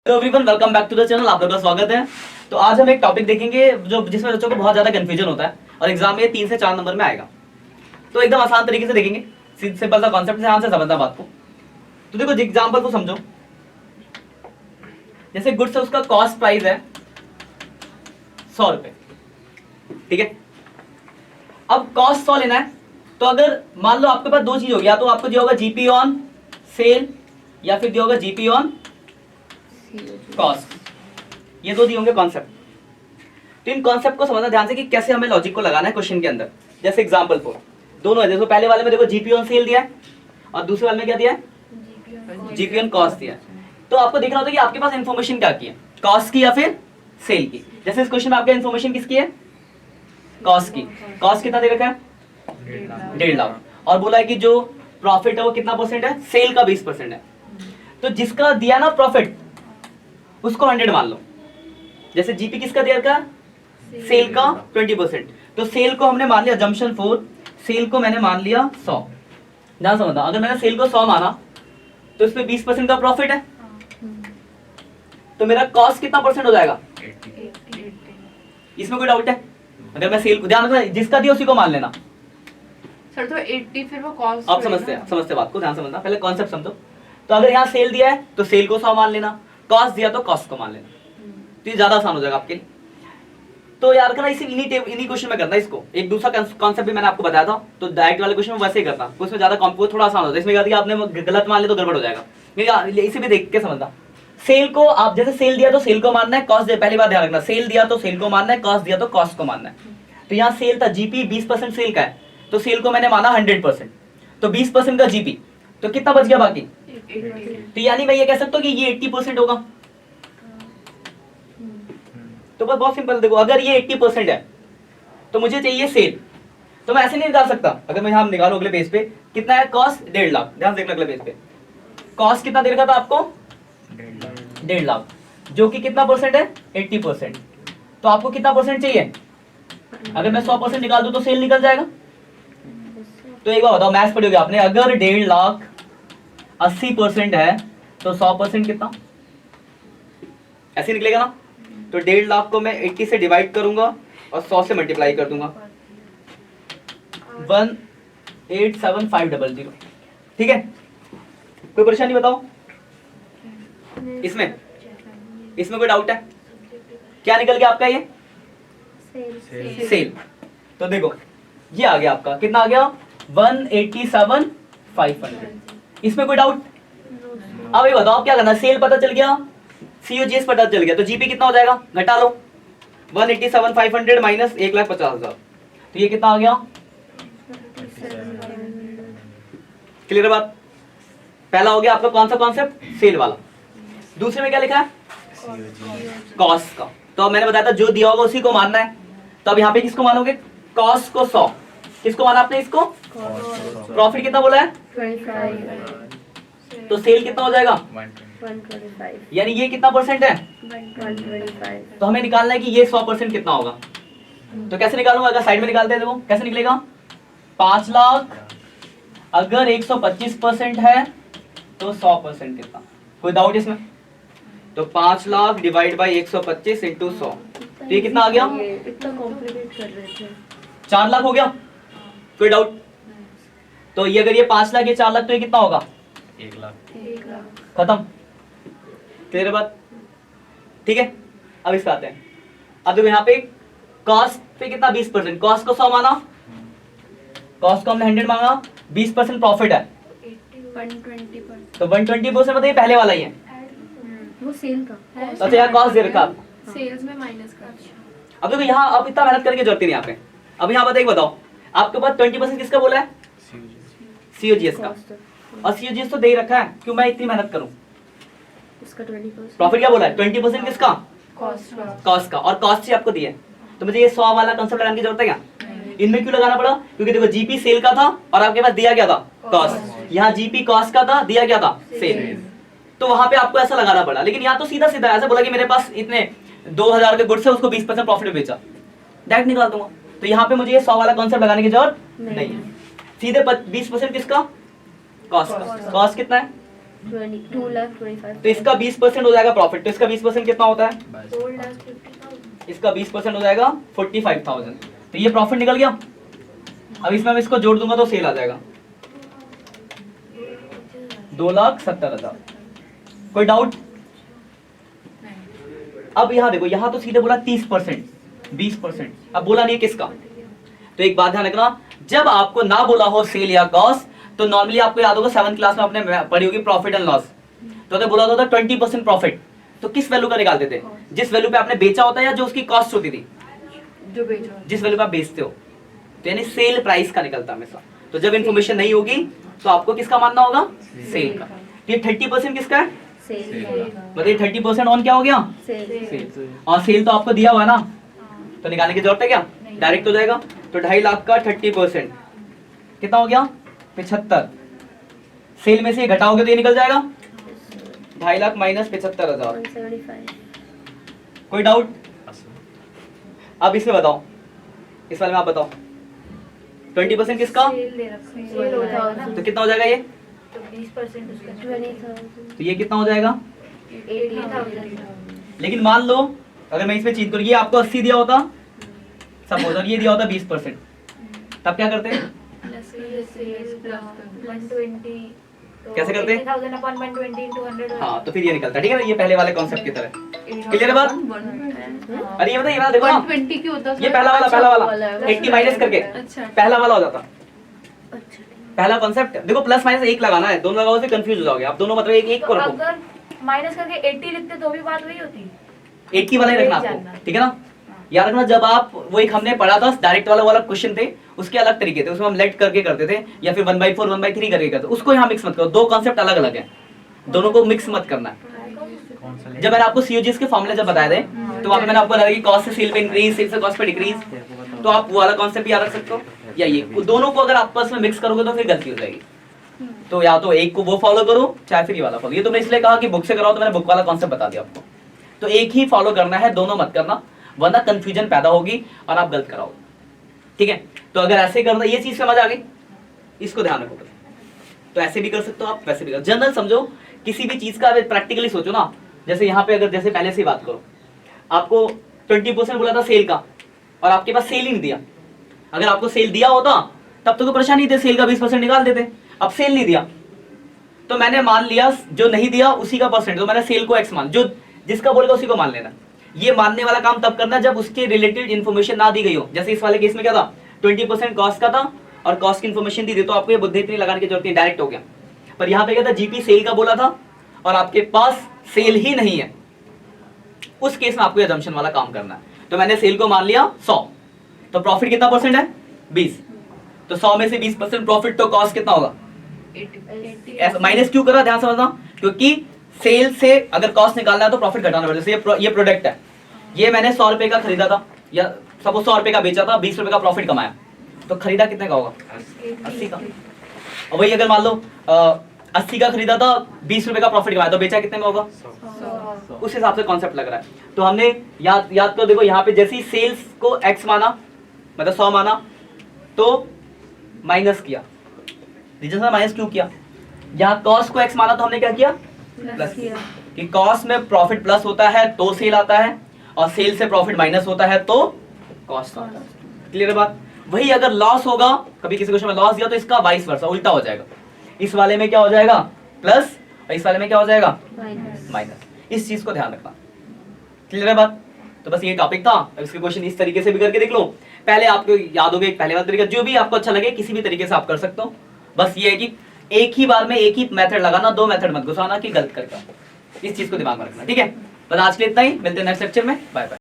Hello everyone, welcome back to the channel. आप लोगों का स्वागत है। तो आज हम एक टॉपिक देखेंगे जो जिसमें बच्चों को बहुत ज्यादा कंफ्यूजन होता है और एग्जाम में 3 से 4 नंबर में आएगा। तो एकदम आसान तरीके से देखेंगे, सिंपल सा कॉन्सेप्ट से, ध्यान से समझना बात को। तो देखो एग्जाम्पल को समझो। जैसे गुड्स है, उसका कॉस्ट प्राइस है 100 रुपए, ठीक है। अब कॉस्ट 100 लेना है, तो अगर मान लो आपके पास दो चीज होगी, या तो आपको दिया होगा जीपी ऑन सेल या फिर दिया होगा जीपी ऑन कॉस्ट, ये दो दिए होंगे कॉन्सेप्ट। तो इन कॉन्सेप्ट को समझना ध्यान से कि कैसे हमें लॉजिक को लगाना है क्वेश्चन के अंदर। जैसे एग्जांपल 4 दोनों है, देखो पहले वाले में देखो जीपी ऑन सेल दिया है और दूसरे वाले में क्या दिया है, जीपी ऑन कॉस्ट दिया है। तो आपको देखना होता है कि आपके पास इन्फॉर्मेशन क्या की है, कॉस्ट की या फिर सेल की। जैसे इस क्वेश्चन में आपका इन्फॉर्मेशन किसकी है, कॉस्ट की। कॉस्ट कितना दे रखा है, 1.5 लाख, और बोला है कि जो प्रॉफिट है वो कितना परसेंट है, सेल का 20% है। तो जिसका दिया ना प्रॉफिट, उसको 100 मान लो। जैसे जीपी किसका दिया था, सेल का 20%, तो सेल को हमने मान लिया जंक्शन 4, सेल को मैंने मान लिया 100। ध्यान समझना, अगर मैंने सेल को 100 माना तो इसमें 20% का प्रॉफिट है, तो मेरा कॉस्ट कितना परसेंट हो जाएगा, 80। इसमें कोई डाउट है? अगर मैं सेल को, ध्यान रखना जिसका दिया उसी को मान लेना सर। तो 80 फिर वो कॉस्ट, आप समझते बात को, ध्यान समझना, पहले कॉन्सेप्ट समझो। तो अगर यहाँ सेल दिया है तो सेल को 100 मान लेना, कॉस्ट दिया तो कॉस्ट को मान लेना, तो ये ज्यादा आसान हो जाएगा आपके लिए। तो यार करना इसी इन्हीं क्वेश्चन में करना इसको। एक दूसरा कॉन्सेप्ट भी मैंने आपको बताया था, तो डायरेक्ट वाले क्वेश्चन में वैसे ही करना, उसमें ज्यादा वो थोड़ा आसान होता है। इसमें क्या दिया आपने गलत मान लिया तो गड़बड़ हो जाएगा। इसे भी देख के समझना। सेल को आप जैसे सेल दिया तो सेल को मानना है, कॉस्ट पहली बात ध्यान रखना, सेल दिया तो सेल को मानना है, कॉस्ट दिया तो कॉस्ट को मानना है। तो यहाँ सेल था, जीपी 20% सेल का है, तो सेल को मैंने माना 100%, तो 20% का जीपी, तो कितना बच गया बाकी, तो यानी मैं ये कह सकता हूँ कि ये 80% होगा। तो बस बहुत सिंपल, देखो अगर ये 80% है तो मुझे चाहिए सेल, तो मैं ऐसे नहीं निकाल सकता। अगर मैं यहाँ निकालू अगले पेज पे, कितना है कॉस्ट, 1.5 लाख। ध्यान से देखना अगले पेज पे, कॉस्ट कितना दे रखा था आपको, 1.5 लाख, जो कि कितना परसेंट है, 80%। तो आपको कितना परसेंट चाहिए, अगर मैं 100% निकाल दूं तो सेल निकल जाएगा। तो एक बार बताओ, मैथ्स पढ़ी होगी आपने, अगर 1.5 लाख 80% है तो 100% कितना, ऐसे निकलेगा ना। तो 1.5 लाख को मैं 80 से डिवाइड करूंगा और 100 से मल्टीप्लाई कर दूंगा, 187,500। ठीक है, कोई परेशानी बताओ इसमें कोई डाउट है? क्या निकल गया आपका, ये सेल। तो देखो ये आ गया आपका, कितना आ गया, 187,500। इसमें कोई डाउट? अब ये बताओ क्या करना, सेल पता चल गया, सीओजीएस पता चल गया, तो जीपी कितना हो जाएगा, घटा लो, 187,500 माइनस 1,50,000, तो ये कितना आ गया, क्लियर बात। पहला हो गया आपका कौन सा कॉन्सेप्ट, सेल वाला। दूसरे में क्या लिखा है, कॉस्ट का। तो अब मैंने बताया था जो दिया होगा उसी को मानना है। तो अब यहाँ पे किसको मानोगे, कॉस्ट को 100, किसको माना आपने, इसको। प्रॉफिट कितना बोला है, 25, तो सेल कितना हो जाएगा, 125, यानी ये कितना परसेंट है, 125। तो हमें निकालना है कि ये 100% कितना होगा। तो कैसे निकालूंगा, अगर साइड में निकालते हैं देखो कैसे निकलेगा, 5 लाख अगर 125% है तो 100% कितना, कोई डाउट इसमें? तो 5 लाख डिवाइड बाई 125 इंटू 100, तो ये कितना आ गया, इतना कॉम्प्लिकेट कर रहे थे, 4 लाख हो गया, कोई डाउट? तो ये अगर ये 5 लाख, ये 4 लाख, तो ये कितना होगा, 1 लाख। खत्म, क्लियर बात, ठीक है। अब इसका आते हैं। अब देखो यहाँ पे कॉस्ट पे कितना, 20%, कॉस्ट को 100 माना, कॉस्ट को हमने 100 मांगा, 20% प्रॉफिट है, 120%। तो 120% मतलब ये पहले वाला ही है, वो सेल का। अच्छा यहाँ कॉस्ट दे रखा है, सेल्स में माइनस का। अब देखो यहाँ अब इतना मेहनत करने की जरूरत नहीं यहाँ पे। अब यहाँ बताइए, बताओ आपके पास 20% किसका बोला है, सीओजीएस का, और सीओजीएस तो दे ही रखा है, क्यों मैं इतनी मेहनत करूं। इसका 20%। प्रॉफिट क्या बोला है, 20% किसका, कॉस्ट का, और कॉस्ट ही आपको दिया है। तो मुझे ये 100 वाला कंसेप्ट लगाने की जरूरत है क्या, इनमें क्यों लगाना पड़ा, क्योंकि देखो जीपी सेल का था और आपके पास दिया क्या था, कॉस्ट। यहाँ जीपी कॉस्ट का था, दिया क्या था, सेल, तो वहां पे आपको ऐसा लगाना पड़ा। लेकिन यहाँ तो सीधा सीधा ऐसा बोला कि मेरे पास इतने 2000 के गुड्स है, उसको 20% प्रॉफिट में बेचा, डायरेक्ट निकाल दूंगा। तो यहाँ पे मुझे ये 100 वाला कॉन्सेप्ट लगाने की जरूरत नहीं है, सीधे 20% किसका, कॉस्ट का। कॉस्ट कितना है, 2,25,000 तो इसका 20% हो जाएगा प्रॉफिट, तो इसका 20% कितना होता है? 4,50,000 इसका 20% हो जाएगा 45,000, तो ये प्रॉफिट निकल गया। अब इसमें मैं इसको जोड़ दूंगा तो सेल आ जाएगा 2,70,000। कोई डाउट? अब यहाँ देखो, यहाँ तो सीधे बोला 30%, 20%, अब बोला नहीं किसका। तो एक बात ध्यान रखना, जब आपको ना बोला हो सेल या कॉस्ट, तो नॉर्मली आपको याद होगा 7th क्लास में आपने पढ़ी होगी प्रॉफिट एंड लॉस। तो अगर बोला होता था 20% प्रॉफिट, तो किस वैल्यू का निकालते थे? जिस वैल्यू पे आपने बेचा होता है या जो उसकी कॉस्ट होती थी? जो बेचो, जिस वैल्यू पे आप बेचते हो, तो यानी सेल प्राइस का निकलता हमेशा। तो जब इन्फॉर्मेशन नहीं होगी तो आपको किसका मानना होगा? सेल का। ये 30% किसका है? सेल बताइए 30% ऑन क्या हो गया? सेल और सेल तो आपको दिया हुआ है ना, तो निकालने की जरूरत है क्या? डायरेक्ट हो जाएगा। तो 2.5 लाख का 30% कितना हो गया? 75। सेल में से ये घटाओगे तो ये निकल जाएगा 2.5 लाख माइनस 75,000। 175 कोई डाउट? अब इसमें बताओ, इस वाले में आप बताओ 20% किसका? सेल दे रखा है, सेल हो जाएगा ना, तो कितना हो जाएगा ये? तो 20% उसका 20,000 तो ये कितना हो जाएगा? 80,000 लेकिन मान लो अगर मैं इसमें चीज करूँ, ये आपको 80 दिया होता सपोज, और ये दिया होता 20%, तब क्या करते? कैसे करते? हाँ, तो फिर ये निकलता, ठीक है ना, ये पहले वाले कॉन्सेप्ट की तरह। क्लियर है बात? अरे ये बताइए, देखो ना, 120 की होता ये पहला वाला 80 माइनस करके पहला वाला हो जाता। पहला कॉन्सेप्ट देखो, प्लस माइनस एक लगाना है, दोनों लगाओ से कंफ्यूज हो जाओगे आप दोनों, मतलब एक को रखो। अगर माइनस करके 80 लिखते तो भी बात वही होती। 80 वाला ही रखना आपको, ठीक है ना। याद रखना, जब आप वो एक हमने पढ़ा था डायरेक्ट वाला क्वेश्चन थे, उसके अलग तरीके थे, उसमें हम लेट करके करते थे या फिर 1/4 1/3 करके करते, उसको यहाँ मिक्स मत करो। दो कॉन्सेप्ट अलग अलग है, दोनों को मिक्स मत करना है। जब मैंने आपको सीओजीएस के फॉर्मूले जब बताए थे, तो वहां पे मैंने आपको बताया कि कॉस्ट से सेल पे इंक्रीज, सेल से कॉस्ट पे डिक्रीज, तो आप वो वाला कॉन्सेप्ट याद रख सकते हो, या ये दोनों को अगर आपस में मिक्स करोगे तो फिर गलती हो जाएगी। तो या तो एक को वो फॉलो करो, चाहे फिर ये वाला फॉलो। ये तो मैं इसलिए कहा कि बुक से कराओ, तो मैंने बुक वाला कॉन्सेप्ट बता दिया आपको। तो एक ही फॉलो करना है, दोनों मत करना, वरना कंफ्यूजन पैदा होगी और आप गलत कराओगे, ठीक है। तो अगर ऐसे करना, ये चीज समझ आ गई, इसको ध्यान रखो। तो ऐसे भी कर सकते हो आप, वैसे भी कर, जनरल समझो, किसी भी चीज का प्रैक्टिकली सोचो ना। जैसे यहाँ पे अगर जैसे पहले से ही बात करो, आपको 20% बोला था सेल का, और आपके पास सेल ही नहीं दिया। अगर आपको सेल दिया होता तब तो कोई परेशानी थी, सेल का 20% निकाल देते। अब सेल नहीं दिया, तो मैंने मान लिया जो नहीं दिया उसी का परसेंट, तो मैंने सेल को एक्स मान, जो जिसका बोलेगा उसी को मान लेना। ये मानने वाला काम तब करना जब उसके रिलेटेड इन्फॉर्मेशन ना दी गई हो। जैसे इस वाले केस में क्या था, 20% कॉस्ट का था और कॉस्ट की इन्फॉर्मेशन दी थी, तो आपको ये बुद्धि इतनी लगाने की जरूरत नहीं, डायरेक्ट हो गया। पर यहाँ पे क्या था, जीपी सेल का बोला था और आपके पास सेल ही नहीं है, उस केस में आपको ये assumption वाला काम करना है। तो मैंने सेल को मान लिया 100, तो प्रॉफिट कितना परसेंट है? 20। तो 100 में से 20% प्रॉफिट, तो कॉस्ट कितना होगा? 80 माइनस क्यों करा, ध्यान समझना, क्योंकि सेल से अगर कॉस्ट निकालना है तो प्रॉफिट घटाना पड़ेगा। जैसे ये प्रोडक्ट है, ये मैंने 100 रुपए का खरीदा था, या सपोज 100 रुपए का बेचा था, 20 रुपए का प्रॉफिट कमाया, तो खरीदा कितने का होगा? 80 का। और वही अगर मान लो 80 का खरीदा था, 20 रुपए का प्रॉफिट कमाया, तो बेचा कितने में होगा? 100 उस हिसाब से कॉन्सेप्ट लग रहा है। तो हमने याद तो देखो, यहाँ पे जैसे सेल्स को एक्स माना, मतलब 100 माना, तो माइनस किया। रीजन से माइनस क्यों किया? यहाँ कॉस्ट को एक्स माना, तो हमने क्या किया? प्लस किया। कि कॉस्ट में प्रॉफिट प्लस होता है तो सेल आता है, और सेल से प्रॉफिट माइनस होता है तो कॉस्ट आता है। क्लियर है बात? वही अगर लॉस होगा, कभी किसी क्वेश्चन में लॉस दिया, तो इसका वाइस वर्सा, उल्टा हो जाएगा। इस वाले में क्या हो जाएगा? प्लस, और इस वाले में क्या हो जाएगा? माइनस। इस चीज को ध्यान रखना। क्लियर है बात? तो बस ये टॉपिक था। इसके क्वेश्चन इस तरीके से भी करके देख लो। पहले आपको याद होगा एक पहले वाला तरीका, जो भी आपको अच्छा लगे किसी भी तरीके से आप कर सकते हो। बस ये है कि एक ही बार में एक ही मेथड लगाना, दो मेथड मत घुसाना कि गलत करके। इस चीज को दिमाग में रखना, ठीक है। बस आज के लिए इतना ही, मिलते हैं नेक्स्ट लेक्चर में। Bye bye.